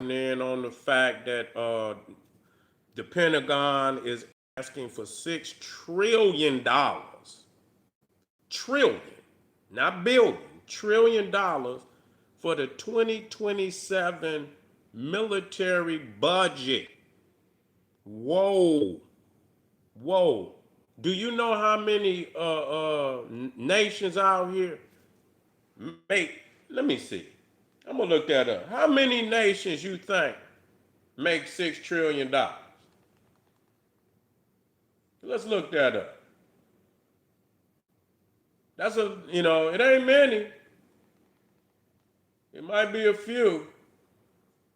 chiming in on the fact that the Pentagon is asking for $6 trillion, trillion, not billion, $1 trillion for the 2027 military budget. Whoa, whoa. Do you know how many nations out here make? Let me see. I'm gonna look that up. How many nations you think make $6 trillion? Let's look that up. That's it ain't many. It might be a few.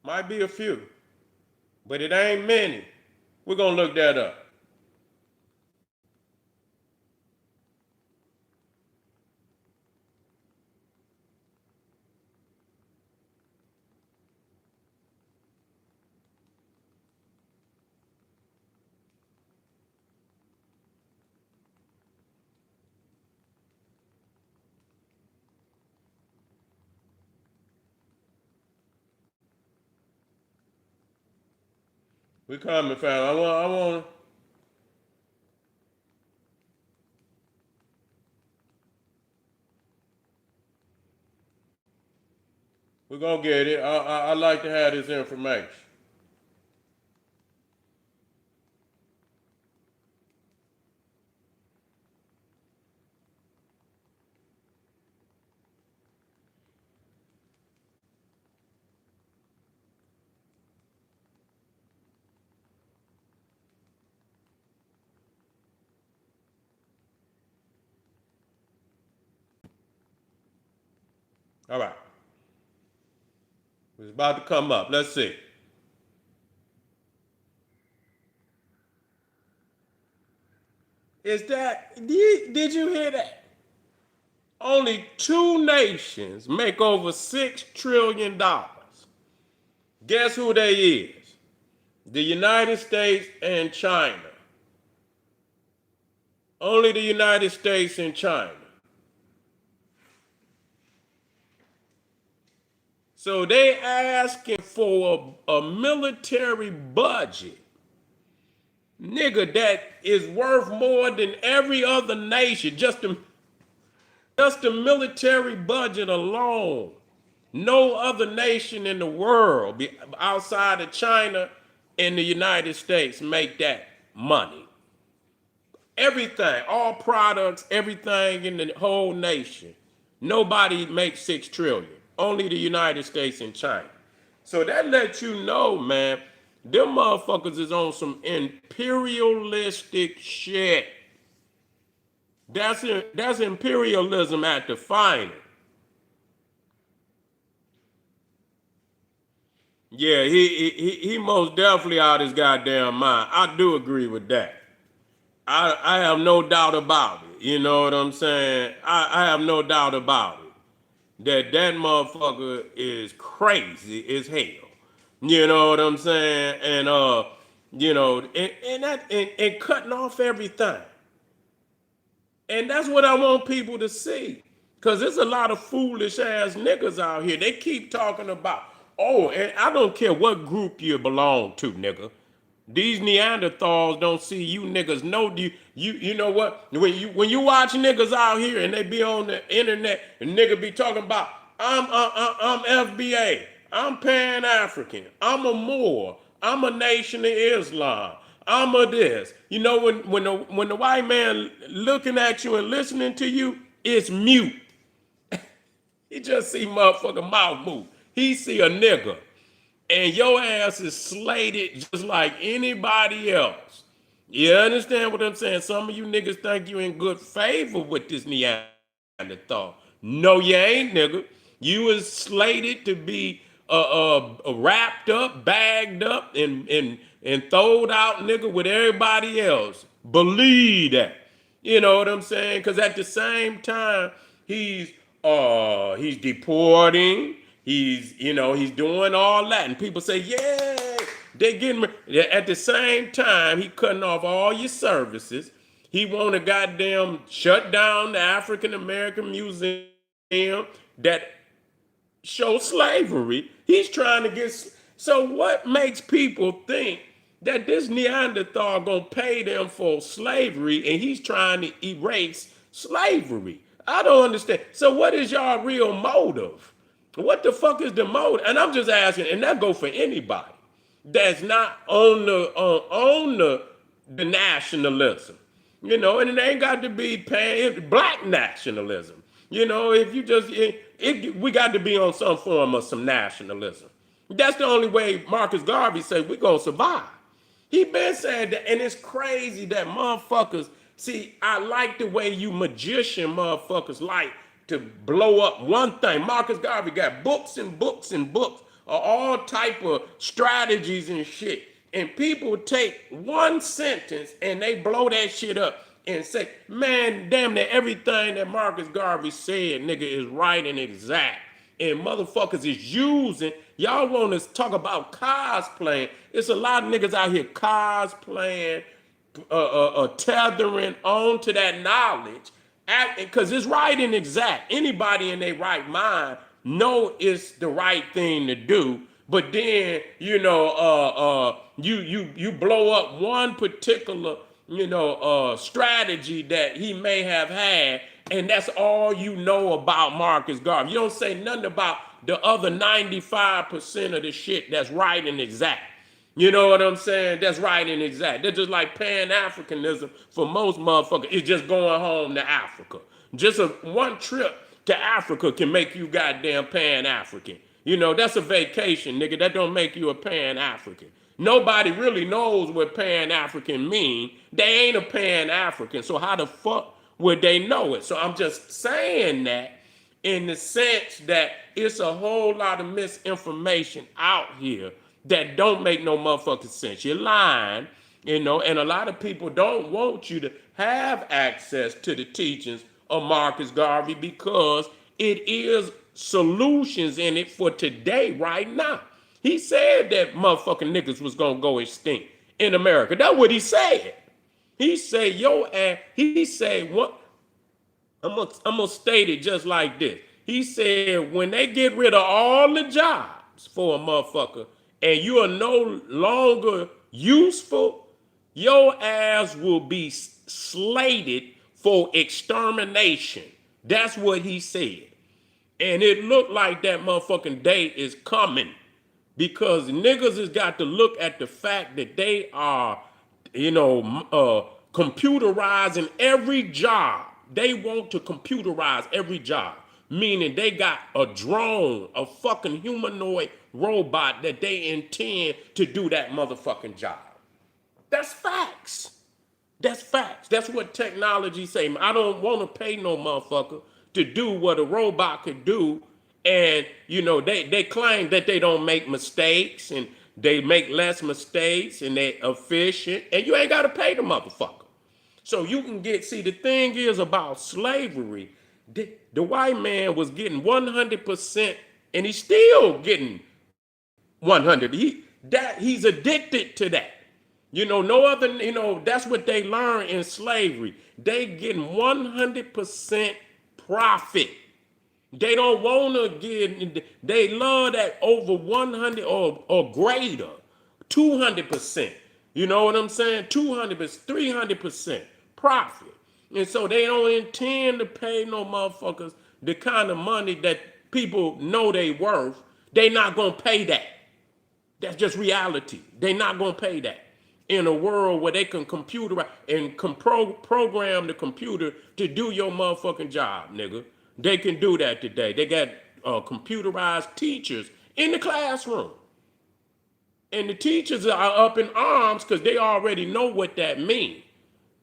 Might be a few. But it ain't many. We're gonna look that up. We coming, fam. I want. We're gonna get it. I like to have this information. All right. It's about to come up. Let's see. Did you hear that? Only two nations make over $6 trillion. Guess who they is? The United States and China. Only the United States and China. So they asking for a military budget, nigga, that is worth more than every other nation. Just the military budget alone. No other nation in the world outside of China and the United States make that money. Everything, all products, everything in the whole nation. Nobody makes 6 trillion. Only the United States and China. So that lets you know, man, them motherfuckers is on some imperialistic shit. That's imperialism at the finest. Yeah, he most definitely out his goddamn mind. I do agree with that. I have no doubt about it. You know what I'm saying? I have no doubt about it. That motherfucker is crazy as hell. You know what I'm saying? And and cutting off everything. And that's what I want people to see. Cause there's a lot of foolish ass niggas out here. They keep talking about, oh, and I don't care what group you belong to, nigga. These Neanderthals don't see you niggas. No, you know what? When you watch niggas out here and they be on the internet and nigga be talking about I'm FBA, I'm Pan African, I'm a Moor, I'm a Nation of Islam, I'm a this. You know when the white man looking at you and listening to you, it's mute. He just see motherfucker mouth move. He see a nigga. And your ass is slated just like anybody else. You understand what I'm saying? Some of you niggas think you in good favor with this Neanderthal. No, you ain't, nigga. You is slated to be wrapped up, bagged up, and throwed out, nigga, with everybody else. Believe that. You know what I'm saying? Because at the same time, he's deporting. He's doing all that, and people say, yeah, they getting. At the same time, he cutting off all your services. He want to goddamn shut down the African American Museum that shows slavery. He's trying to get So what makes people think that this Neanderthal gonna pay them for slavery and he's trying to erase slavery? I don't understand. So what is y'all real motive? What the fuck is the motive? And I'm just asking, and that go for anybody that's not on the nationalism, and it ain't got to be black nationalism. If you just we got to be on some form of some nationalism. That's the only way Marcus Garvey said we're gonna survive. He been saying that, and it's crazy that motherfuckers. See, I like the way you magician motherfuckers like to blow up one thing. Marcus Garvey got books and books and books of all type of strategies and shit. And people take one sentence and they blow that shit up and say, man, damn near everything that Marcus Garvey said, nigga, is right and exact. And motherfuckers is using, y'all want to talk about cosplaying. It's a lot of niggas out here cosplaying, tethering on to that knowledge, because it's right and exact. Anybody in their right mind know it's the right thing to do. But then you blow up one particular strategy that he may have had, and that's all you know about Marcus Garvey. You don't say nothing about the other 95% of the shit that's right and exact. You know what I'm saying? That's right and exact. They're just like Pan-Africanism for most motherfuckers. It's just going home to Africa. Just one trip to Africa can make you goddamn Pan-African. That's a vacation, nigga. That don't make you a Pan-African. Nobody really knows what Pan-African mean. They ain't a Pan-African. So how the fuck would they know it? So I'm just saying that in the sense that it's a whole lot of misinformation out here that don't make no motherfucking sense. You're lying, and a lot of people don't want you to have access to the teachings of Marcus Garvey because it is solutions in it for today, right now. He said that motherfucking niggas was gonna go extinct in America. That's what he said. He said, he said, what? I'm gonna state it just like this. He said, when they get rid of all the jobs for a motherfucker and you are no longer useful, your ass will be slated for extermination. That's what he said. And it looked like that motherfucking day is coming because niggas has got to look at the fact that they are, computerizing every job. They want to computerize every job, meaning they got a drone, a fucking humanoid robot that they intend to do that motherfucking job. That's facts. That's facts. That's what technology say. I don't want to pay no motherfucker to do what a robot could do. And, they claim that they don't make mistakes and they make less mistakes and they're efficient. And you ain't got to pay the motherfucker. So you can the thing is about slavery, the white man was getting 100% and he's still getting 100. He's addicted to that. No other, that's what they learn in slavery. They getting 100% profit. They don't want to get, they love that over 100 or greater, 200%. You know what I'm saying? 200%, 300% profit. And so they don't intend to pay no motherfuckers the kind of money that people know they worth. They not going to pay that. That's just reality. They not going to pay that. In a world where they can computerize and program the computer to do your motherfucking job, nigga. They can do that today. They got computerized teachers in the classroom. And the teachers are up in arms because they already know what that means.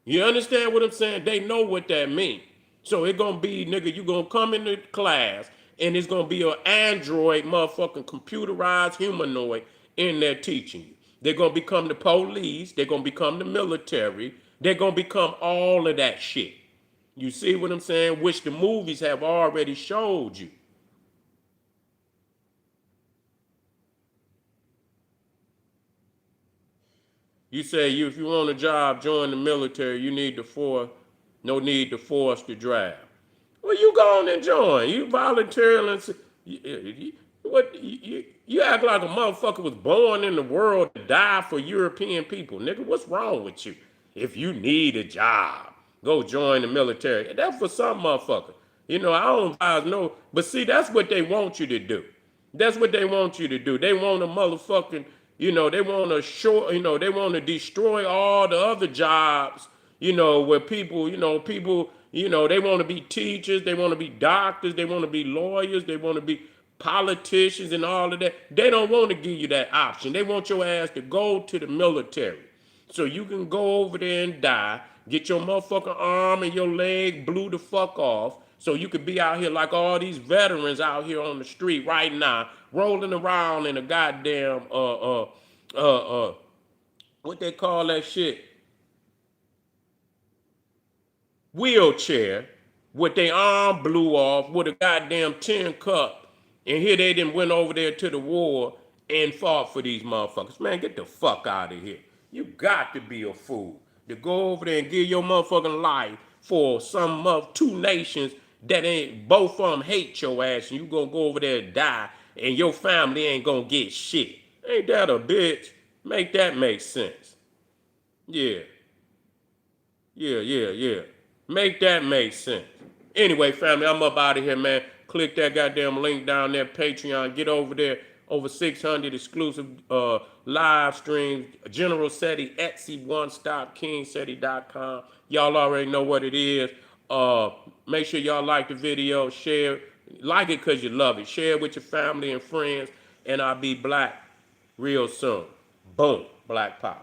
You understand what I'm saying? They know what that means. So it's going to be, nigga, you going to come into class and it's going to be an android motherfucking computerized humanoid in there teaching you. They're going to become the police. They're going to become the military. They're going to become all of that shit. You see what I'm saying? Which the movies have already showed you. You say if you want a job, join the military. You need no need to force the draft. Well, you go on and join. You voluntarily. What you act like a motherfucker was born in the world to die for European people, nigga. What's wrong with you? If you need a job, go join the military. That's for some motherfucker. You know, I don't advise no, but see, that's what they want you to do. That's what they want you to do. They want a motherfucking, they want to they want to destroy all the other jobs, where people, they want to be teachers, they want to be doctors, they want to be lawyers, they want to be politicians and all of that. They don't want to give you that option. They want your ass to go to the military so you can go over there and die, get your motherfucking arm and your leg blew the fuck off, so you could be out here like all these veterans out here on the street right now, rolling around in a goddamn what they call that shit? Wheelchair with their arm blew off with a goddamn tin cup. And here they done went over there to the war and fought for these motherfuckers. Man, get the fuck out of here. You got to be a fool to go over there and give your motherfucking life for some of two nations that ain't, both of them hate your ass, and you gonna go over there and die, and your family ain't gonna get shit. Ain't that a bitch? Make that make sense. Yeah. Yeah. Make that make sense. Anyway, family, I'm up out of here, man. Click that goddamn link down there, Patreon. Get over there. Over 600 exclusive live streams. Generalseti, Etsy, One Stop, KingSeti.com. Y'all already know what it is. Make sure y'all like the video. Share. Like it because you love it. Share it with your family and friends. And I'll be black real soon. Boom. Black Power.